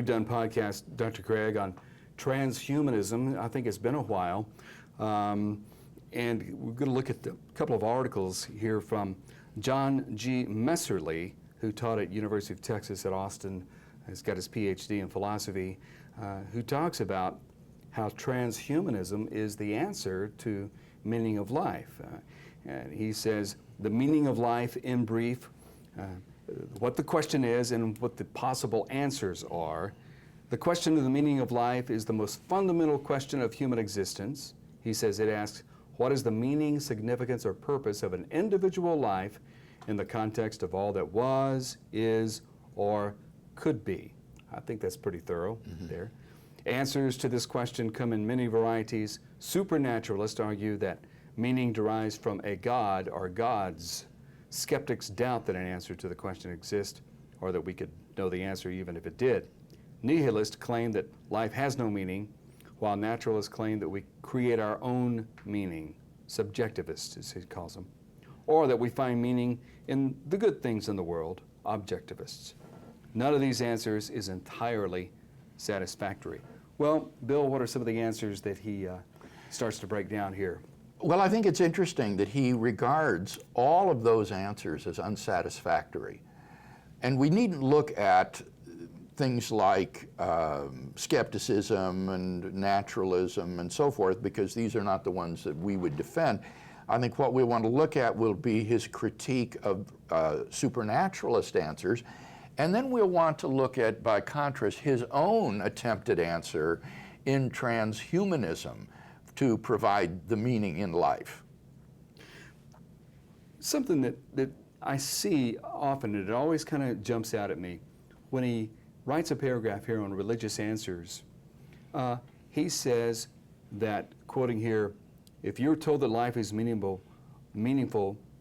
we've done podcasts, Dr. Craig, on transhumanism. I think it's been a while. And we're going to look at a couple of articles here from John G. Messerly, who taught at University of Texas at Austin, has got his PhD in philosophy, who talks about how transhumanism is the answer to meaning of life. And he says, the meaning of life in brief, what the question is and what the possible answers are. The question of the meaning of life is the most fundamental question of human existence. He says it asks, what is the meaning, significance, or purpose of an individual life in the context of all that was, is, or could be? I think that's pretty thorough there. Answers to this question come in many varieties. Supernaturalists argue that meaning derives from a god or gods. Skeptics doubt that an answer to the question exists, or that we could know the answer even if it did. Nihilists claim that life has no meaning, while naturalists claim that we create our own meaning. Subjectivists, as he calls them. Or that we find meaning in the good things in the world, objectivists. None of these answers is entirely satisfactory. Well, Bill, what are some of the answers that he starts to break down here? Well, I think it's interesting that he regards all of those answers as unsatisfactory. And we needn't look at things like skepticism and naturalism and so forth, because these are not the ones that we would defend. I think what we want to look at will be his critique of supernaturalist answers, and then we'll want to look at, by contrast, his own attempted answer in transhumanism to provide the meaning in life. Something that I see often, and it always kind of jumps out at me, when he writes a paragraph here on religious answers, he says that, quoting here, if you're told that life is meaningful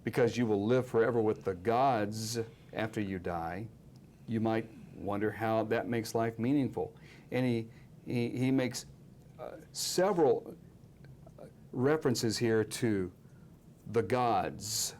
because you will live forever with the gods after you die, you might wonder how that makes life meaningful. And he makes several references here to the gods,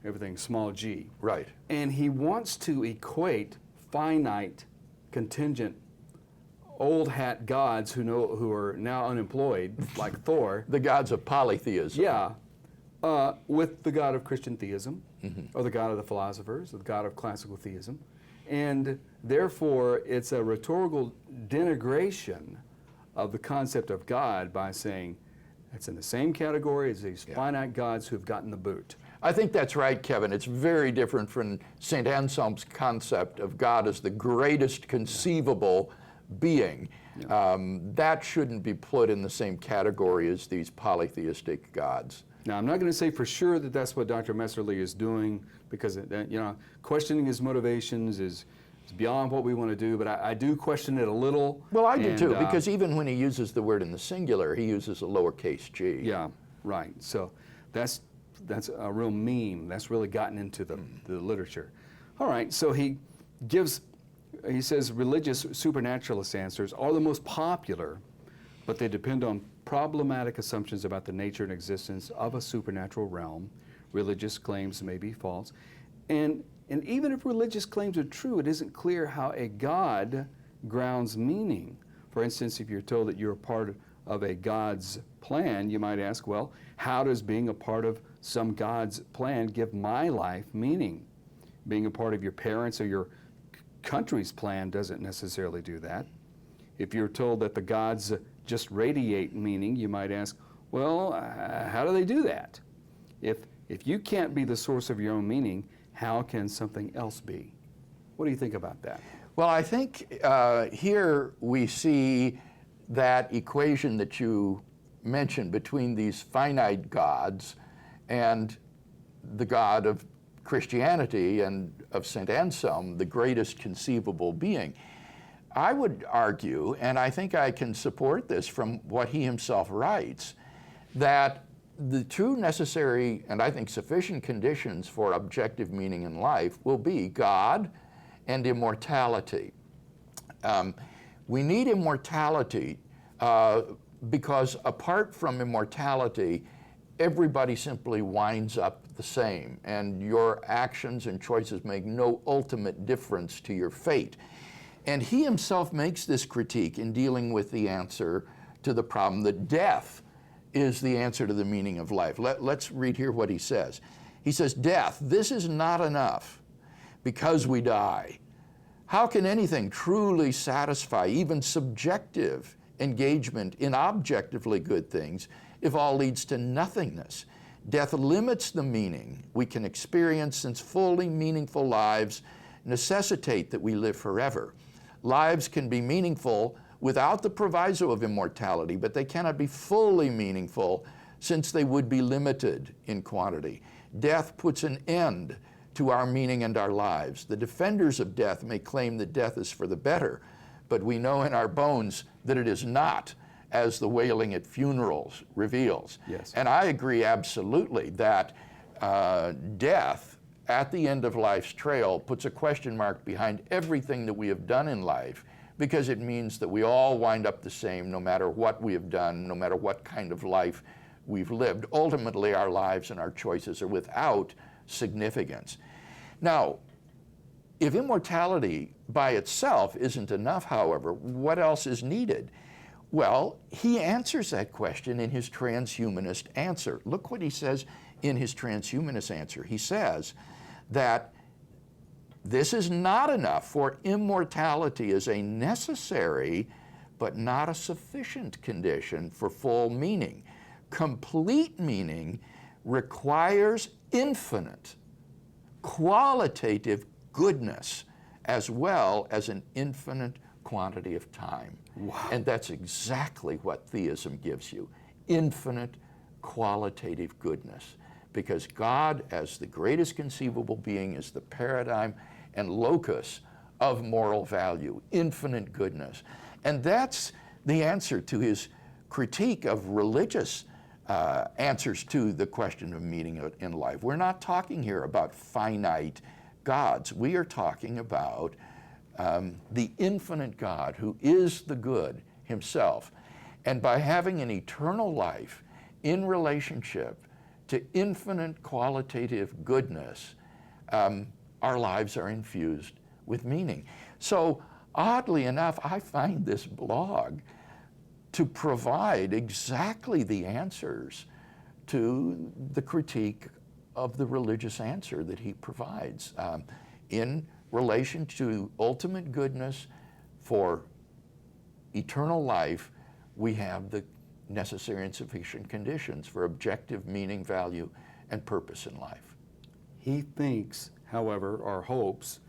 everything small g. Right. And he wants to equate finite, contingent, old hat gods who are now unemployed, like Thor. The gods of polytheism. Yeah, with the god of Christian theism, or the god of the philosophers, or the god of classical theism. And therefore, it's a rhetorical denigration of the concept of God by saying it's in the same category as these finite gods who've gotten the boot. I think that's right, Kevin. It's very different from St. Anselm's concept of God as the greatest conceivable being. That shouldn't be put in the same category as these polytheistic gods. Now, I'm not going to say for sure that that's what Dr. Messerly is doing, because questioning his motivations is beyond what we want to do, but I do question it a little. Well, I do too, because even when he uses the word in the singular, he uses a lowercase g. Yeah, right. So that's a real meme. That's really gotten into the literature. All right, so he says religious supernaturalist answers are the most popular, but they depend on problematic assumptions about the nature and existence of a supernatural realm. Religious claims may be false. And even if religious claims are true, it isn't clear how a God grounds meaning. For instance, if you're told that you're a part of a God's plan, you might ask, well, how does being a part of some God's plan give my life meaning? Being a part of your parents' or your country's plan doesn't necessarily do that. If you're told that the gods just radiate meaning, you might ask, well, how do they do that? If you can't be the source of your own meaning, how can something else be? What do you think about that? Well, I think here we see that equation that you mentioned between these finite gods and the God of Christianity and of St. Anselm, the greatest conceivable being. I would argue, and I think I can support this from what he himself writes, that the two necessary and I think sufficient conditions for objective meaning in life will be God and immortality. We need immortality because apart from immortality, everybody simply winds up the same, and your actions and choices make no ultimate difference to your fate. And he himself makes this critique in dealing with the answer to the problem that death is the answer to the meaning of life. Let's read here what he says. He says, "Death, this is not enough because we die. How can anything truly satisfy even subjective engagement in objectively good things if all leads to nothingness? Death limits the meaning we can experience, since fully meaningful lives necessitate that we live forever. Lives can be meaningful without the proviso of immortality, but they cannot be fully meaningful since they would be limited in quantity. Death puts an end to our meaning and our lives. The defenders of death may claim that death is for the better, but we know in our bones that it is not, as the wailing at funerals reveals." Yes. And I agree absolutely that death at the end of life's trail puts a question mark behind everything that we have done in life, because it means that we all wind up the same no matter what we have done, no matter what kind of life we've lived. Ultimately, our lives and our choices are without significance. Now, if immortality by itself isn't enough, however, what else is needed? Well, he answers that question in his transhumanist answer. Look what he says in his transhumanist answer. He says that this is not enough, for immortality is a necessary but not a sufficient condition for full meaning. Complete meaning requires infinite, qualitative goodness as well as an infinite quantity of time. Wow. And that's exactly what theism gives you, infinite qualitative goodness, because God, as the greatest conceivable being, is the paradigm and locus of moral value, infinite goodness. And that's the answer to his critique of religious answers to the question of meaning in life. We're not talking here about finite gods. We are talking about the infinite God who is the good himself. And by having an eternal life in relationship to infinite qualitative goodness, our lives are infused with meaning. So oddly enough, I find this blog to provide exactly the answers to the critique of the religious answer that he provides in relation to ultimate goodness for eternal life. We have the necessary and sufficient conditions for objective meaning, value, and purpose in life. He thinks, however, or hopes,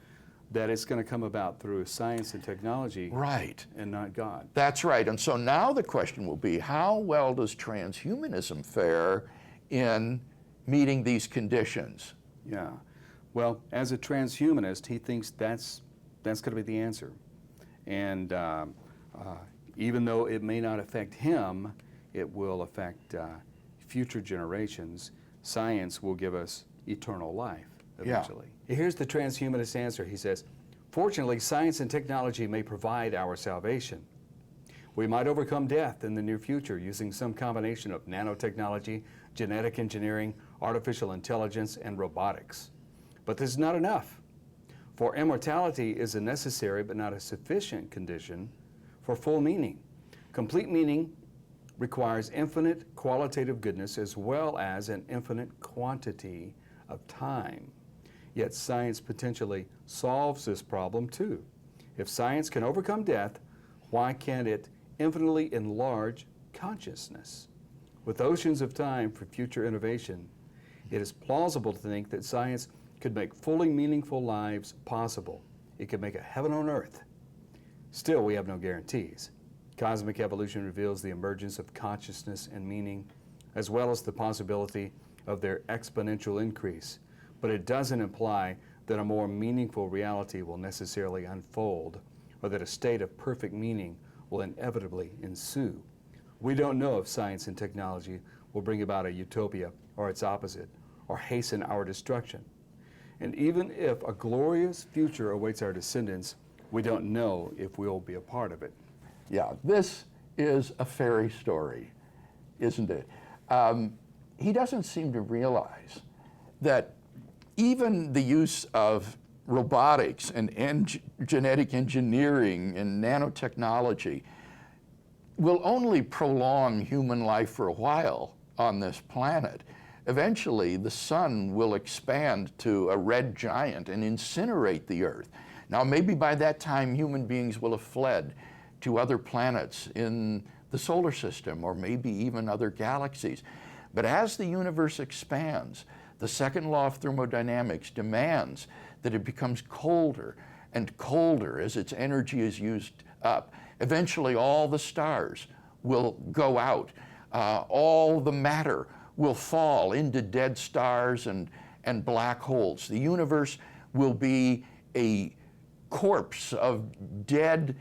that it's going to come about through science and technology, Right. and not God. That's right. And so now the question will be, how well does transhumanism fare in meeting these conditions? Yeah. Well, as a transhumanist, he thinks that's going to be the answer. And even though it may not affect him, it will affect future generations. Science will give us eternal life eventually. Yeah. Here's the transhumanist answer. He says, "Fortunately, science and technology may provide our salvation. We might overcome death in the near future using some combination of nanotechnology, genetic engineering, artificial intelligence, and robotics. But this is not enough, for immortality is a necessary but not a sufficient condition for full meaning. Complete meaning requires infinite qualitative goodness as well as an infinite quantity of time. Yet science potentially solves this problem too. If science can overcome death, why can't it infinitely enlarge consciousness? With oceans of time for future innovation, it is plausible to think that science could make fully meaningful lives possible. It could make a heaven on earth. Still, we have no guarantees. Cosmic evolution reveals the emergence of consciousness and meaning, as well as the possibility of their exponential increase. But it doesn't imply that a more meaningful reality will necessarily unfold, or that a state of perfect meaning will inevitably ensue. We don't know if science and technology will bring about a utopia or its opposite, or hasten our destruction. And even if a glorious future awaits our descendants, we don't know if we'll be a part of it." Yeah, this is a fairy story, isn't it? He doesn't seem to realize that even the use of robotics and genetic engineering and nanotechnology will only prolong human life for a while on this planet. Eventually, the sun will expand to a red giant and incinerate the Earth. Now, maybe by that time, human beings will have fled to other planets in the solar system, or maybe even other galaxies. But as the universe expands, the second law of thermodynamics demands that it becomes colder and colder as its energy is used up. Eventually, all the stars will go out. All the matter will fall into dead stars and black holes. The universe will be a corpse of dead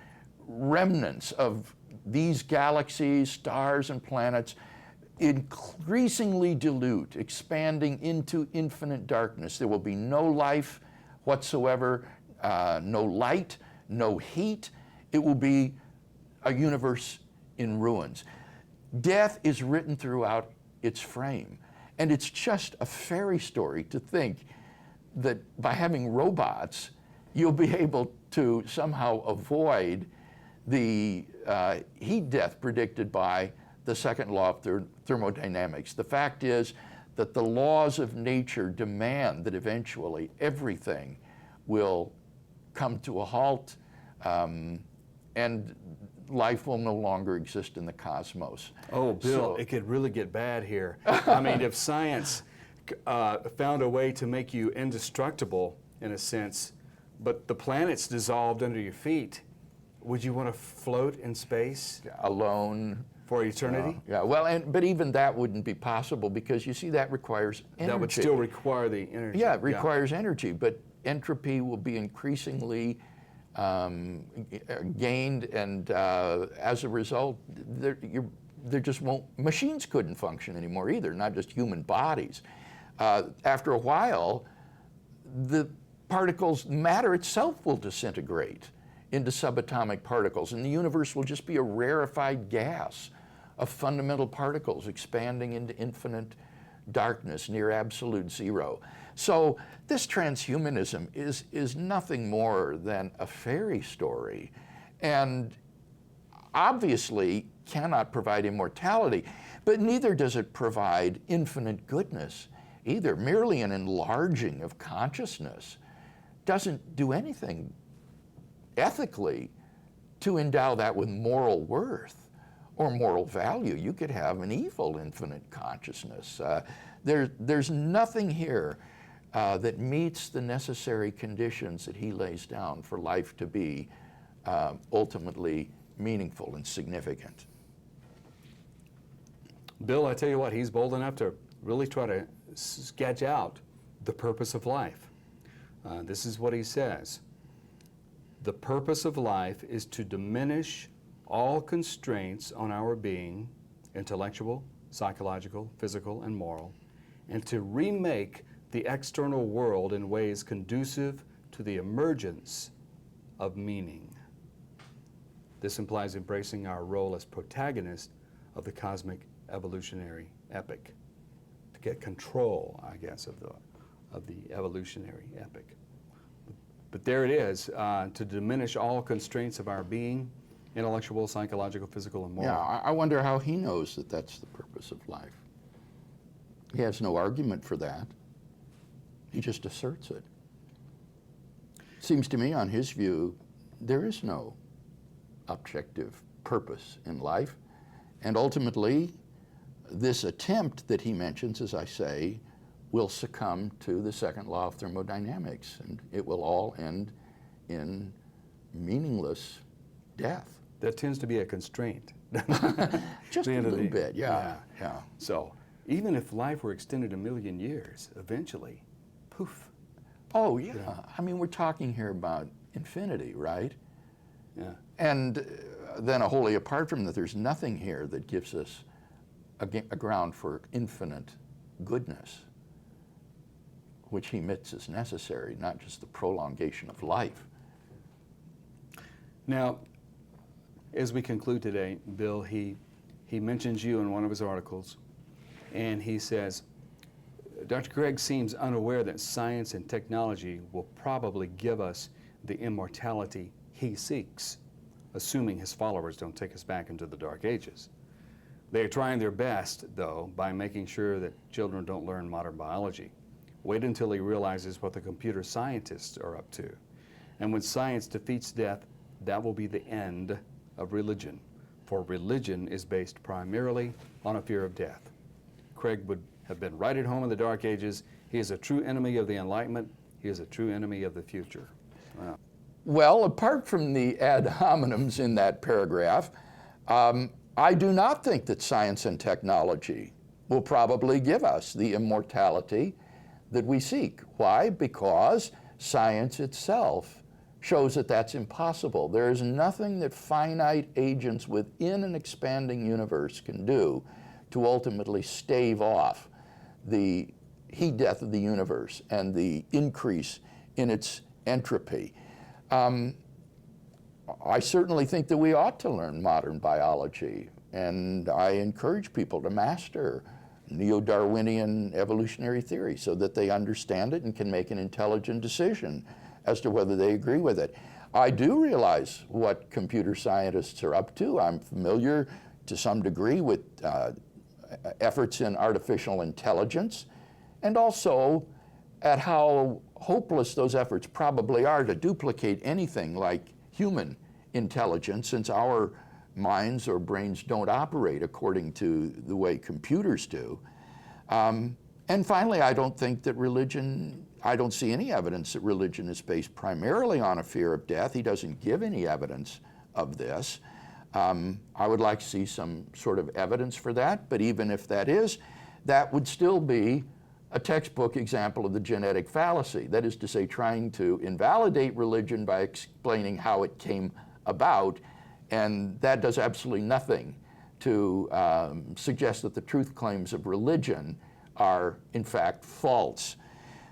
remnants of these galaxies, stars, and planets, increasingly dilute, expanding into infinite darkness. There will be no life whatsoever, no light, no heat. It will be a universe in ruins. Death is written throughout its frame. And it's just a fairy story to think that by having robots, you'll be able to somehow avoid the heat death predicted by the second law of thermodynamics. The fact is that the laws of nature demand that eventually everything will come to a halt, and life will no longer exist in the cosmos. Oh, Bill, it could really get bad here. I mean, if science found a way to make you indestructible, in a sense, but the planet's dissolved under your feet, would you want to float in space? Alone. For eternity? Yeah, well, but even that wouldn't be possible, because you see, that requires energy. That would still require the energy. Yeah, it requires energy, but entropy will be increasingly gained, and as a result, there just won't, machines couldn't function anymore either, not just human bodies. After a while, the particles, matter itself will disintegrate into subatomic particles, and the universe will just be a rarefied gas of fundamental particles expanding into infinite darkness near absolute zero. So this transhumanism is nothing more than a fairy story, and obviously cannot provide immortality, but neither does it provide infinite goodness either. Merely an enlarging of consciousness doesn't do anything ethically to endow that with moral worth or moral value. You could have an evil infinite consciousness. There's nothing here that meets the necessary conditions that he lays down for life to be ultimately meaningful and significant. Bill, I tell you what, he's bold enough to really try to sketch out the purpose of life. This is what he says. The purpose of life is to diminish all constraints on our being, intellectual, psychological, physical, and moral, and to remake the external world in ways conducive to the emergence of meaning. This implies embracing our role as protagonists of the cosmic evolutionary epic, to get control, I guess, of the evolutionary epic. But there it is, to diminish all constraints of our being, intellectual, psychological, physical, and moral. Yeah, I wonder how he knows that that's the purpose of life. He has no argument for that. He just asserts it. Seems to me, on his view, there is no objective purpose in life. And ultimately, this attempt that he mentions, as I say, will succumb to the second law of thermodynamics, and it will all end in meaningless death. That tends to be a constraint. Just a little bit, yeah. So even if life were extended 1 million years, eventually, poof. Oh, yeah. I mean, we're talking here about infinity, right? Yeah. And then wholly apart from that, there's nothing here that gives us a ground for infinite goodness, which he admits is necessary, not just the prolongation of life. Now, as we conclude today, Bill, he mentions you in one of his articles, and he says, Dr. Craig seems unaware that science and technology will probably give us the immortality he seeks, assuming his followers don't take us back into the Dark Ages. They are trying their best, though, by making sure that children don't learn modern biology. Wait until he realizes what the computer scientists are up to. And when science defeats death, that will be the end of religion, for religion is based primarily on a fear of death. Craig would have been right at home in the Dark Ages. He is a true enemy of the Enlightenment. He is a true enemy of the future. Wow. Well, apart from the ad hominems in that paragraph, I do not think that science and technology will probably give us the immortality that we seek. Why? Because science itself shows that that's impossible. There is nothing that finite agents within an expanding universe can do to ultimately stave off the heat death of the universe and the increase in its entropy. I certainly think that we ought to learn modern biology, and I encourage people to master neo-Darwinian evolutionary theory so that they understand it and can make an intelligent decision as to whether they agree with it. I do realize what computer scientists are up to. I'm familiar to some degree with efforts in artificial intelligence, and also at how hopeless those efforts probably are to duplicate anything like human intelligence, since our minds or brains don't operate according to the way computers do. And finally, I don't think that I don't see any evidence that religion is based primarily on a fear of death. He doesn't give any evidence of this. I would like to see some sort of evidence for that, but even if that is, that would still be a textbook example of the genetic fallacy. That is to say, trying to invalidate religion by explaining how it came about, and that does absolutely nothing to suggest that the truth claims of religion are in fact false.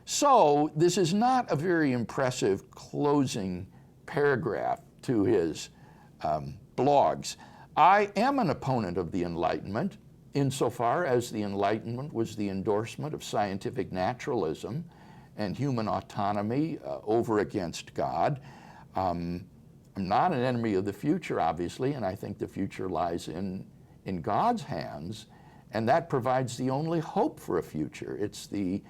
So this is not a very impressive closing paragraph to his blogs. I am an opponent of the Enlightenment insofar as the Enlightenment was the endorsement of scientific naturalism and human autonomy over against God. I'm not an enemy of the future, obviously, and I think the future lies in God's hands, and that provides the only hope for a future. It's the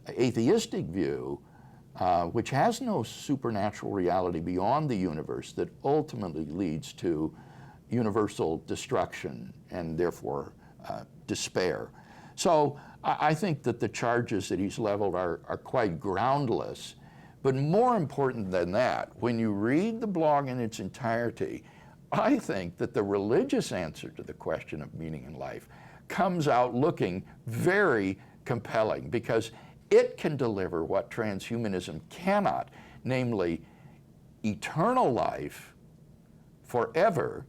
atheistic view, which has no supernatural reality beyond the universe, that ultimately leads to universal destruction and therefore despair. So I think that the charges that he's leveled are quite groundless. But more important than that, when you read the blog in its entirety, I think that the religious answer to the question of meaning in life comes out looking very compelling, because it can deliver what transhumanism cannot, namely eternal life forever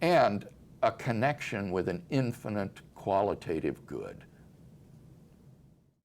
and a connection with an infinite qualitative good.